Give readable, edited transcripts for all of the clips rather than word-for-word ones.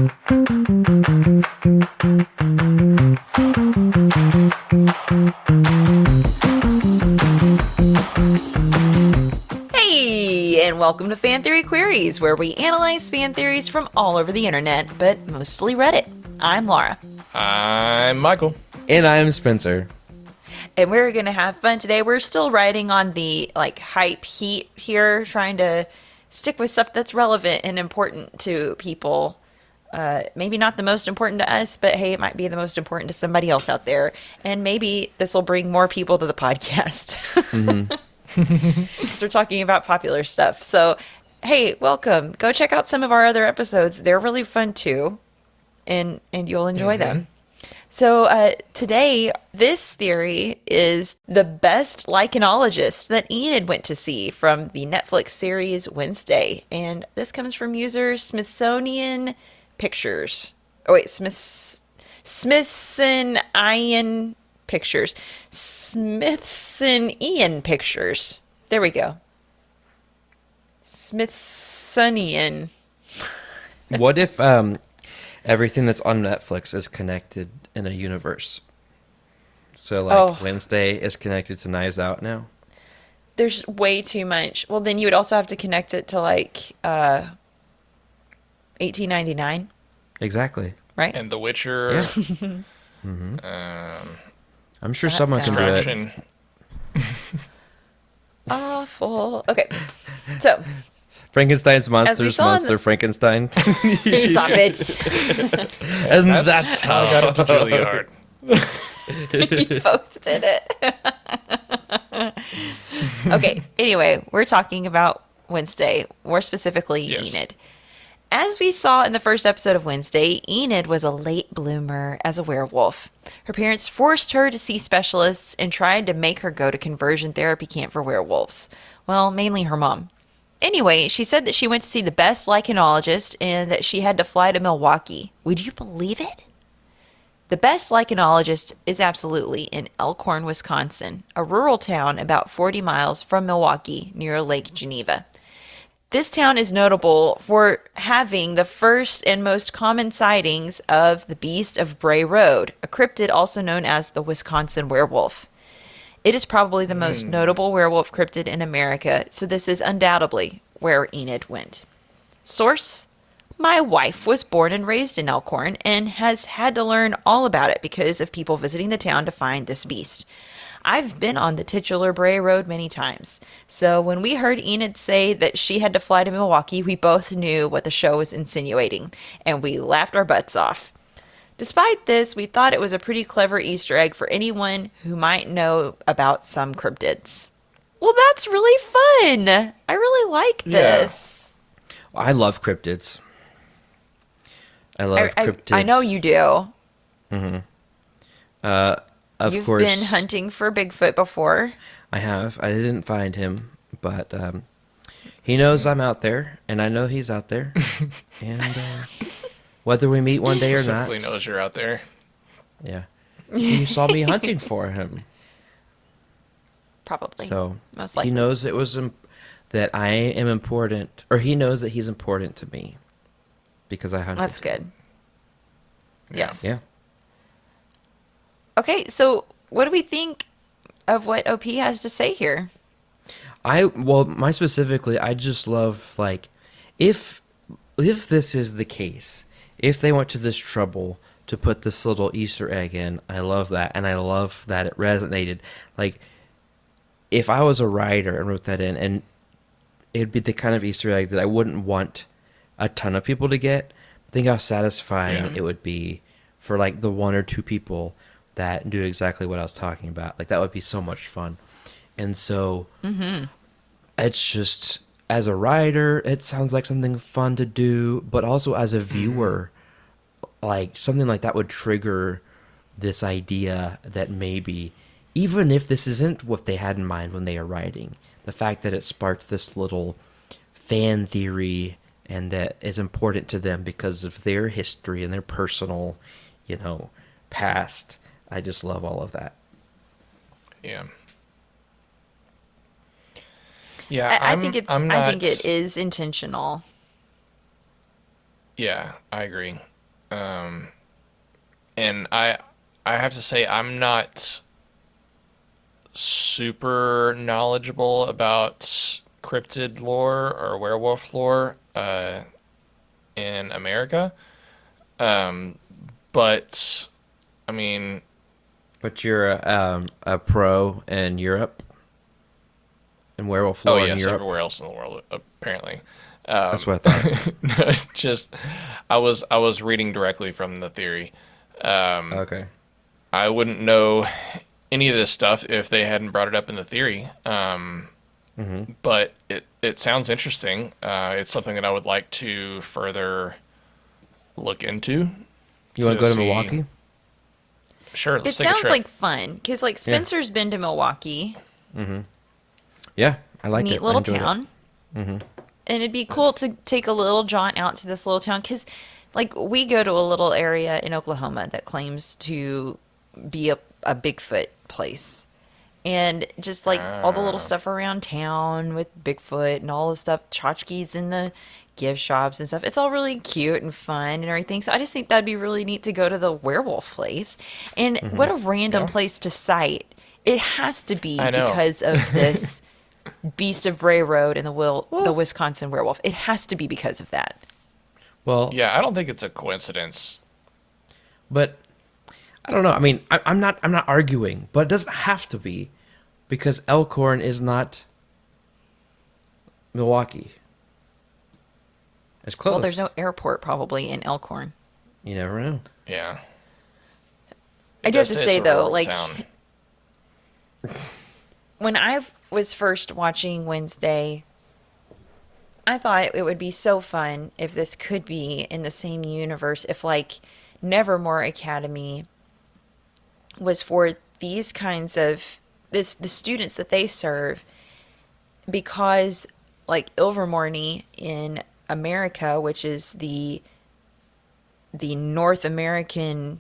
Hey, and welcome to Fan Theory Queries, where we analyze fan theories from all over the internet, but mostly Reddit. I'm Laura. I'm Michael. And I'm Spencer. And we're going to have fun today. We're still riding on the hype heat here, trying to stick with stuff that's relevant and important to people. Maybe not the most important to us, but hey, it might be the most important to somebody else out there. And maybe this will bring more people to the podcast. So we're talking about popular stuff. So, hey, welcome. Go check out some of our other episodes. They're really fun too, and you'll enjoy them. So today, this theory is the best lichenologist that Enid went to see from the Netflix series Wednesday. And this comes from user Smithsonian Pictures. Oh, wait, Smithsonian Pictures. Smithsonian Pictures. There we go. Smithsonian. What if everything that's on Netflix is connected in a universe? So, Wednesday is connected to Knives Out now? There's way too much. Well, then you would also have to connect it to 1899. Exactly. Right? And The Witcher. Yeah. I'm sure That someone can do it. Extraction. Awful. Okay. So, Frankenstein's As we monsters, saw in Monster Frankenstein. stop it. And That's how I got into Juilliard. You both did it. Okay. Anyway, we're talking about Wednesday, more specifically Yes. Enid. As we saw in the first episode of Wednesday, Enid was a late bloomer as a werewolf. Her parents forced her to see specialists and tried to make her go to conversion therapy camp for werewolves. Well, mainly her mom. Anyway, she said that she went to see the best lichenologist and that she had to fly to Milwaukee. Would you believe it? The best lichenologist is absolutely in Elkhorn, Wisconsin, a rural town about 40 miles from Milwaukee near Lake Geneva. This town is notable for having the first and most common sightings of the Beast of Bray Road, a cryptid also known as the Wisconsin werewolf. It is probably the most notable werewolf cryptid in America, so this is undoubtedly where Enid went. Source: my wife was born and raised in Elkhorn and has had to learn all about it because of people visiting the town to find this beast. I've been on the titular Bray Road many times, so when we heard Enid say that she had to fly to Milwaukee, we both knew what the show was insinuating, and we laughed our butts off. Despite this, we thought it was a pretty clever Easter egg for anyone who might know about some cryptids. Well, that's really fun! I really like this. I love cryptids. I love cryptids. I know you do. Of You've course, been hunting for Bigfoot before. I have. I didn't find him, but he knows I'm out there, and I know he's out there. And whether we meet one day or not, Specifically knows you're out there. yeah, you saw me hunting for him. Probably. So Most likely. he knows it was that I am important, or he knows that he's important to me because I hunted. That's good. Yes. Yeah. Okay, so what do we think of what OP has to say here? My specifically, I just love if this is the case, if they went to this trouble to put this little Easter egg in, I love that, and I love that it resonated. Like, if I was a writer and wrote that in, and it'd be the kind of Easter egg that I wouldn't want a ton of people to get, think how satisfying it would be for the one or two people that knew exactly what I was talking about. That would be so much fun. And so it's just, as a writer, it sounds like something fun to do, but also as a viewer, something like that would trigger this idea that maybe, even if this isn't what they had in mind when they were writing, the fact that it sparked this little fan theory and that is important to them because of their history and their personal, past. I just love all of that. Yeah. Yeah, I think it is intentional. Yeah, I agree. And I have to say I'm not super knowledgeable about cryptid lore or werewolf lore in America. But I mean, But you're a pro in Europe, in werewolf oh lore in yes, Europe. everywhere else in the world apparently. That's what I thought. No, it's just I was reading directly from the theory. Okay. I wouldn't know any of this stuff if they hadn't brought it up in the theory. But it sounds interesting. It's something that I would like to further look into. You want to go to see- Milwaukee? Sure, let's It take a sounds trip. like fun because like Spencer's been to Milwaukee, Yeah, I liked it. neat I little enjoyed it. town, and it'd be cool to take a little jaunt out to this little town because, like, we go to a little area in Oklahoma that claims to be a Bigfoot place, and just like all the little stuff around town with Bigfoot and all the stuff, tchotchkes in the gift shops and stuff. It's all really cute and fun and everything. So I just think that'd be really neat to go to the werewolf place. And what a random Yeah. place to cite. It has to be I know. because of this Beast of Bray Road and the Wisconsin werewolf. It has to be because of that. Well, Yeah, I don't think it's a coincidence. but I don't know. I mean, I'm not arguing, but it doesn't have to be because Elkhorn is not Milwaukee. It's close. Well, there's no airport probably in Elkhorn. You never know. Yeah. I It do have does to it's say a though, rural like town. when I was first watching Wednesday, I thought it would be so fun if this could be in the same universe, if like Nevermore Academy was for these kinds of the students that they serve, because like Ilvermorny in America, which is the North American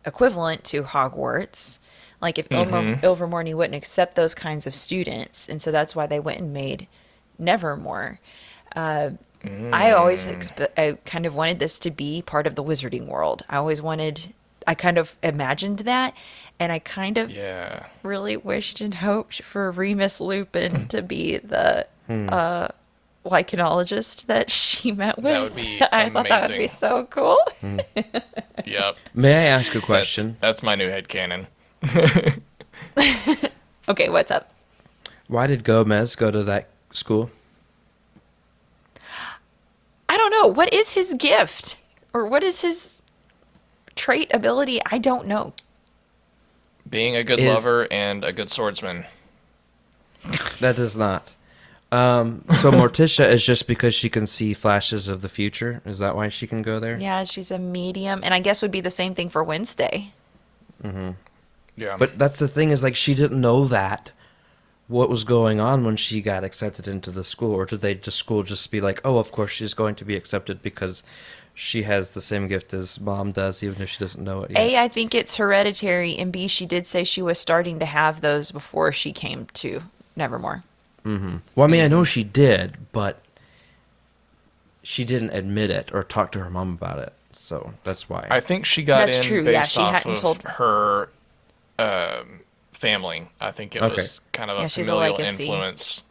equivalent to Hogwarts. Like if Ilvermorny wouldn't accept those kinds of students, and so that's why they went and made Nevermore. I always I kind of wanted this to be part of the wizarding world. I kind of imagined that, and I kind of Yeah. really wished and hoped for Remus Lupin to be the lycanologist that she met with. That would be I thought that would be amazing. so cool. Yep. May I ask a That's, question? that's my new headcanon. Okay, what's up? Why did Gomez go to that school? I don't know. What is his gift? Or what is his trait ability? I don't know. Being a good Is- lover and a good swordsman. That does not. So Morticia is just because she can see flashes of the future. Is that why she can go there? Yeah, she's a medium. And I guess would be the same thing for Wednesday. Yeah. But that's the thing is like she didn't know that what was going on when she got accepted into the school, or did the school just be like, oh, of course she's going to be accepted because she has the same gift as mom does, even if she doesn't know it yet. A, I think it's hereditary. And B, she did say she was starting to have those before she came to Nevermore. Well, I mean, I know she did, but she didn't admit it or talk to her mom about it. So that's why. I think she got That's in true, yeah, based she off hadn't of told- her family. I think it Okay. was kind of Yeah, a she's a familial legacy. influence.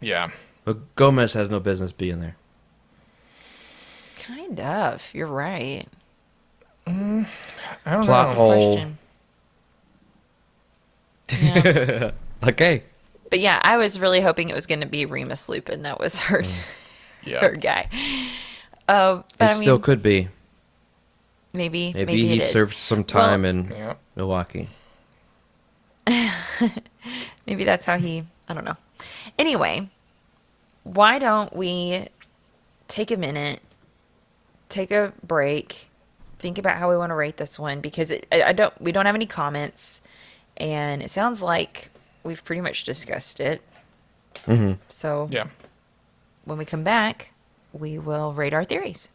Yeah. But Gomez has no business being there. Kind of. You're right. I don't Plot know. hole. Question. Yeah. Okay. But yeah, I was really hoping it was going to be Remus Lupin. That was her, Yeah. her guy. But It I mean, still could be. maybe Maybe he it is. served some time in Yeah. Milwaukee. Maybe that's how he. I don't know. Anyway, why don't we take a minute, take a break, think about how we want to rate this one, because we don't have any comments, and it sounds like we've pretty much discussed it. So Yeah. when we come back, we will rate our theories.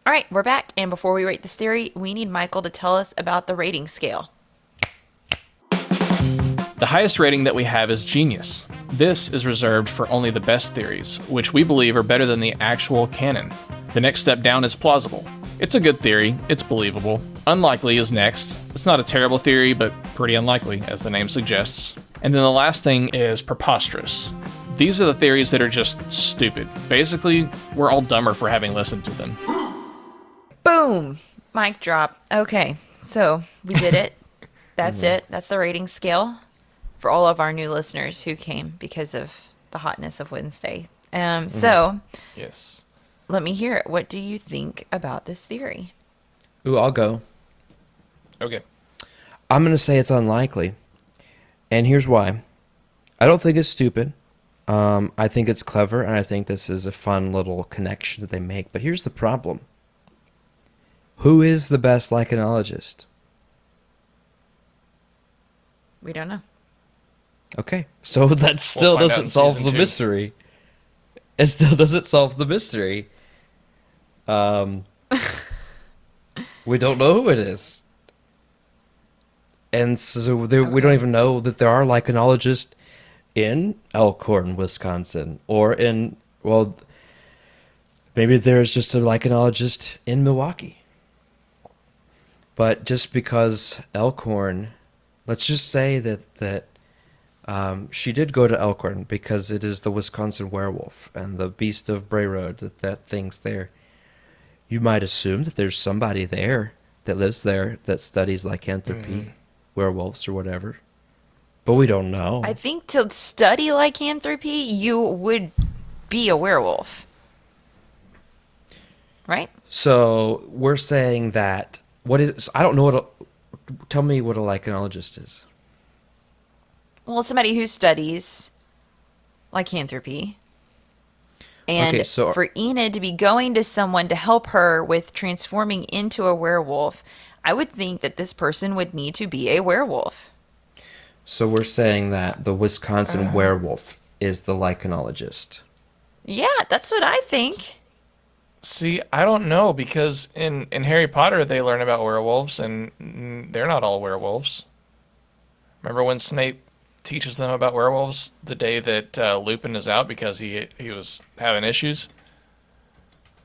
All right, we're back. And before we rate this theory, we need Michael to tell us about the rating scale. The highest rating that we have is genius. This is reserved for only the best theories, which we believe are better than the actual canon. The next step down is plausible. It's a good theory, it's believable. Unlikely is next. It's not a terrible theory, but pretty unlikely, as the name suggests. And then the last thing is preposterous. These are the theories that are just stupid. Basically, we're all dumber for having listened to them. Boom! Mic drop. Okay, so we did it. That's it. That's the rating scale for all of our new listeners who came because of the hotness of Wednesday. So Yes. let me hear it. What do you think about this theory? Ooh, I'll go. Okay. I'm going to say it's unlikely. And here's why. I don't think it's stupid. I think it's clever, and I think this is a fun little connection that they make. But here's the problem. Who is the best lichenologist? We don't know. Okay, so that still find out doesn't in solve season the 2. mystery. It still doesn't solve the mystery. We don't know who it is. And so there, we don't even know that there are lichenologists in Elkhorn, Wisconsin, or in, well, maybe there's just a lichenologist in Milwaukee. But just because Elkhorn, let's just say that she did go to Elkhorn because it is the Wisconsin werewolf and the beast of Bray Road, that thing's there. You might assume that there's somebody there that lives there that studies lycanthropy, werewolves or whatever. But we don't know. I think to study lycanthropy, you would be a werewolf. Right? So we're saying that, what is, I don't know what tell me what a lichenologist is. Well, somebody who studies lycanthropy. And Okay, so- for Enid to be going to someone to help her with transforming into a werewolf, I would think that this person would need to be a werewolf. So we're saying that the Wisconsin werewolf is the lichenologist. Yeah, that's what I think. See, I don't know, because in Harry Potter they learn about werewolves, and they're not all werewolves. Remember when Snape teaches them about werewolves the day that Lupin is out because he was having issues?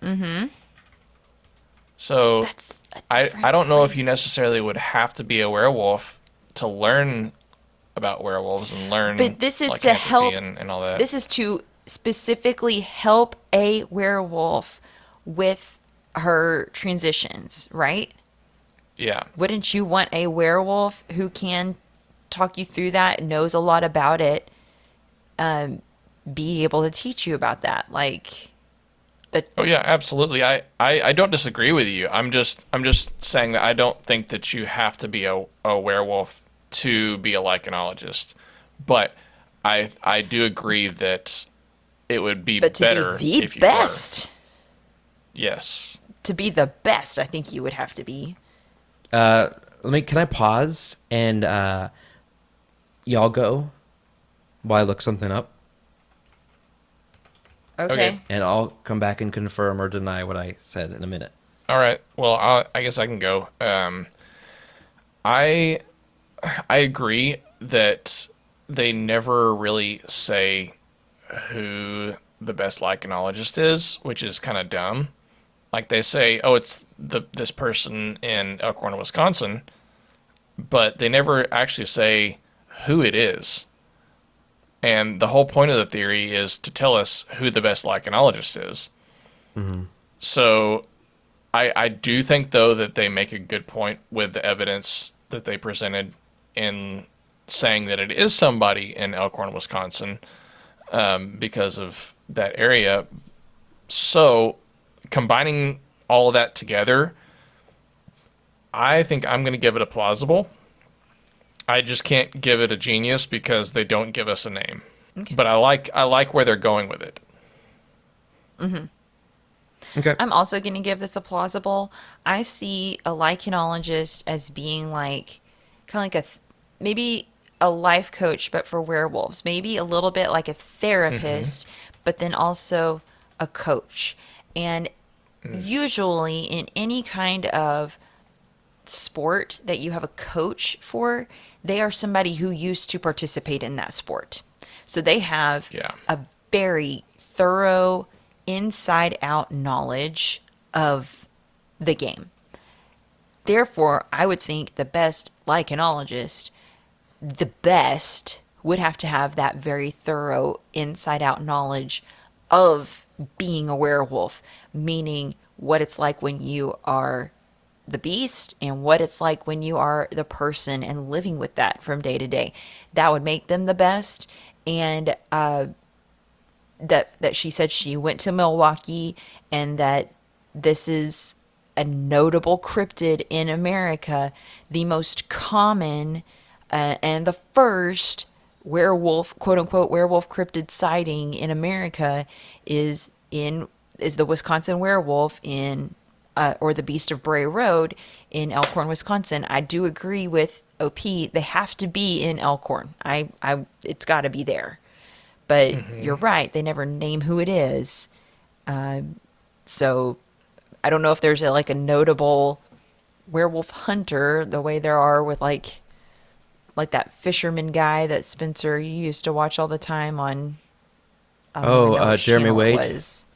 Mm-hmm. So That's a I different don't know if you place. necessarily would have to be a werewolf to learn about werewolves and learn But this is to lycanthropy help. and all that. This is to specifically help a werewolf with her transitions, right? Yeah. Wouldn't you want a werewolf who can talk you through that, knows a lot about it, be able to teach you about that? Like, Oh yeah, absolutely. I don't disagree with you. I'm just saying that I don't think that you have to be a werewolf to be a lycanologist. But I do agree that it would be but to better be the if you best, were. Yes. to be the best, I think you would have to be. Can I pause and y'all go while I look something up, Okay. and I'll come back and confirm or deny what I said in a minute. All right. Well, I guess I can go. I agree that they never really say who the best lycanologist is, which is kind of dumb. Like they say, oh, it's this person in Elkhorn, Wisconsin, but they never actually say who it is. And the whole point of the theory is to tell us who the best lycanologist is. So I do think, though, that they make a good point with the evidence that they presented in saying that it is somebody in Elkhorn, Wisconsin, because of that area. So combining all of that together, I think I'm going to give it a plausible. I just can't give it a genius because they don't give us a name. Okay. But I like where they're going with it. Okay. I'm also going to give this a plausible. I see a lichenologist as being like, kind of like maybe a life coach, but for werewolves. Maybe a little bit like a therapist, but then also a coach. And usually in any kind of sport that you have a coach for, they are somebody who used to participate in that sport. So they have Yeah. a very thorough inside out knowledge of the game. Therefore, I would think the best lichenologist, the best, would have to have that very thorough inside out knowledge of being a werewolf, meaning what it's like when you are the beast and what it's like when you are the person and living with that from day to day. That would make them the best. And that she said she went to Milwaukee and that this is a notable cryptid in America, the most common and the first werewolf, quote unquote, werewolf cryptid sighting in America is the Wisconsin werewolf in or the Beast of Bray Road in Elkhorn, Wisconsin. I do agree with OP. They have to be in Elkhorn. It's got to be there. But you're right. They never name who it is. So I don't know if there's like a notable werewolf hunter the way there are with like that fisherman guy that Spencer you used to watch all the time on. I don't even know which Jeremy channel it Wade? was.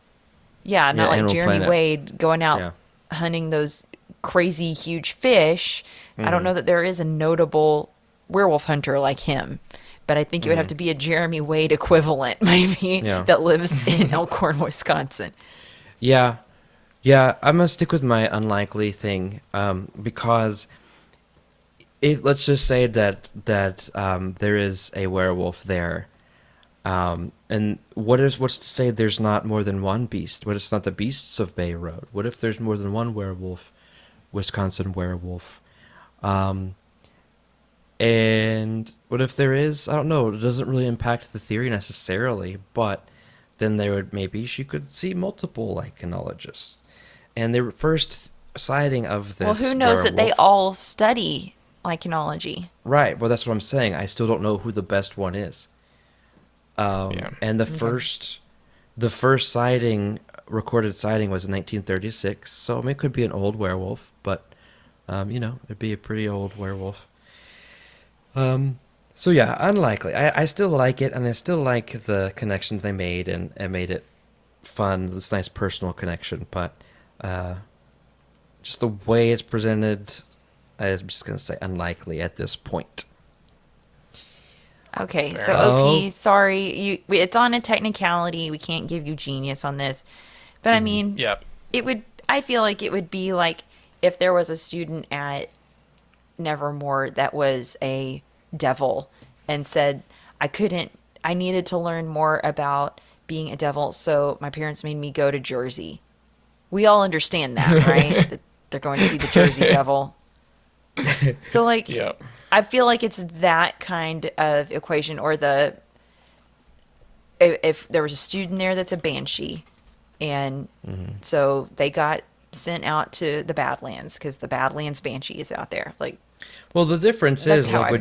Yeah, not Yeah, like Animal Jeremy Planet. Wade going out Yeah. hunting those crazy huge fish. I Mm-hmm. don't know that there is a notable werewolf hunter like him, but I think it would have to be a Jeremy Wade equivalent, maybe, Mm-hmm. Yeah. that lives in Elkhorn, Wisconsin. Yeah, yeah. I'm gonna stick with my unlikely thing, because let's just say that there is a werewolf there, and what's to say there's not more than one beast? What if it's not the beasts of Bay Road? What if there's more than one werewolf, Wisconsin werewolf? And what if there is? I don't know. It doesn't really impact the theory necessarily, but then maybe she could see multiple lichenologists. And the first sighting of this Well, who knows that they werewolf- all study lichenology? Right. Well, that's what I'm saying. I still don't know who the best one is. Yeah. And the first sighting, recorded sighting, was in 1936. So I mean, it could be an old werewolf, but it'd be a pretty old werewolf. So yeah, unlikely. I still like it, and I still like the connections they made, and made it fun. This nice personal connection, but just the way it's presented, I'm just gonna say unlikely at this point. Okay, Fair so enough. OP, sorry, it's on a technicality. We can't give you genius on this, but I mean, Yep. it would. I feel like it would be like if there was a student at Nevermore that was a devil and said, I needed to learn more about being a devil, so my parents made me go to Jersey. We all understand that, right? That they're going to see the Jersey Devil. So, like, Yep. I feel like it's that kind of equation, or if there was a student there that's a banshee, and so they got sent out to the Badlands because the Badlands banshee is out there. Like, Well, the difference That's is how like I-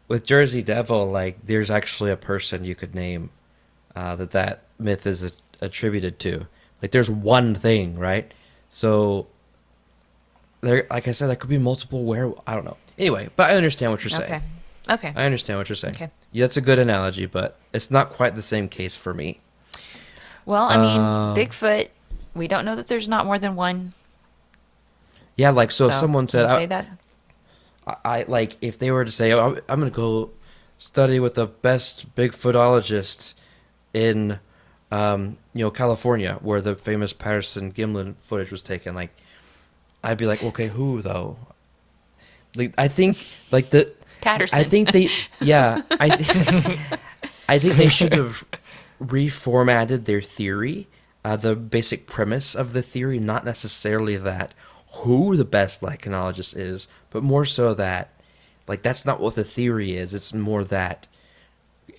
with Jersey Devil, like there's actually a person you could name that myth is attributed to. Like there's one thing, right? So there, like I said, there could be multiple I don't know. Anyway, but I understand what you're saying. okay, I understand what you're saying. Okay. Yeah, that's a good analogy, but it's not quite the same case for me. well, I mean, Um, Bigfoot. We don't know that there's not more than one. Yeah, like so, if So, someone can said, you say that. I like if they were to say, oh, I'm going to go study with the best Bigfootologist in, California, where the famous Patterson Gimlin footage was taken. Like, I'd be like, okay, who though? Like, I think like Patterson. I think they, yeah, I think they should have reformatted their theory, the basic premise of the theory, not necessarily that who the best lichenologist is, but more so that, like, that's not what the theory is. It's more that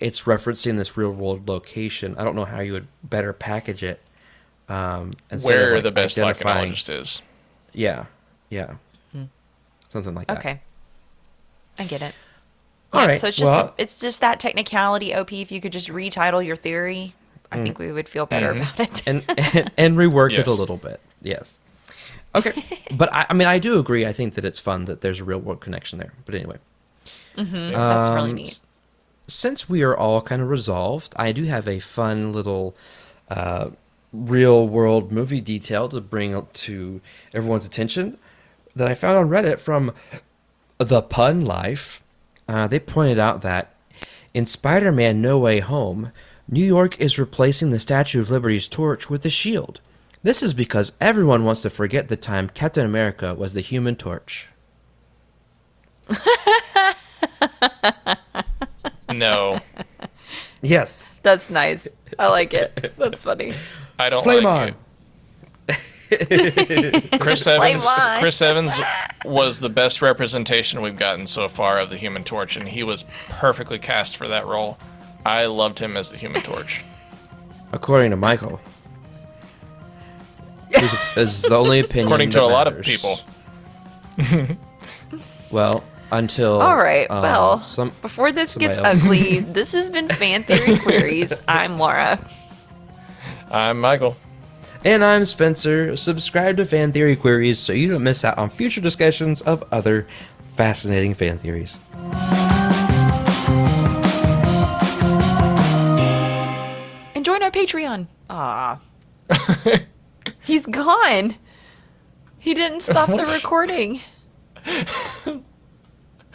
it's referencing this real world location. I don't know how you would better package it. Instead Where of, like, the best identifying- lichenologist is. Yeah, yeah, something like that. Okay, I get it. All Yeah, right, so it's just well- it's just that technicality. OP, if you could just retitle your theory, I think we would feel better about it. and rework it a Yes. little bit. Yes. Okay. But I mean, I do agree. I think that it's fun that there's a real world connection there. But anyway, That's really neat. since we are all kind of resolved, I do have a fun little real world movie detail to bring to everyone's attention that I found on Reddit from The Pun Life. They pointed out that in Spider-Man No Way Home, New York is replacing the Statue of Liberty's torch with a shield. This is because everyone wants to forget the time Captain America was the Human Torch. No, Yes. That's nice. I like it. That's funny. I don't Flame like on. it. Flame on. Chris Evans was the best representation we've gotten so far of the Human Torch, and he was perfectly cast for that role. I loved him as the Human Torch. According to Michael. Is the only opinion According to that a lot of matters. people. Well, until All right. Well, some before this somebody gets else. ugly, this has been Fan Theory Queries. I'm Laura. I'm Michael. And I'm Spencer. Subscribe to Fan Theory Queries so you don't miss out on future discussions of other fascinating fan theories. And join our Patreon. Ah. He's gone. He didn't stop the recording.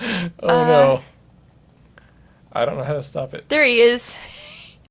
Oh no. I don't know how to stop it. There he is.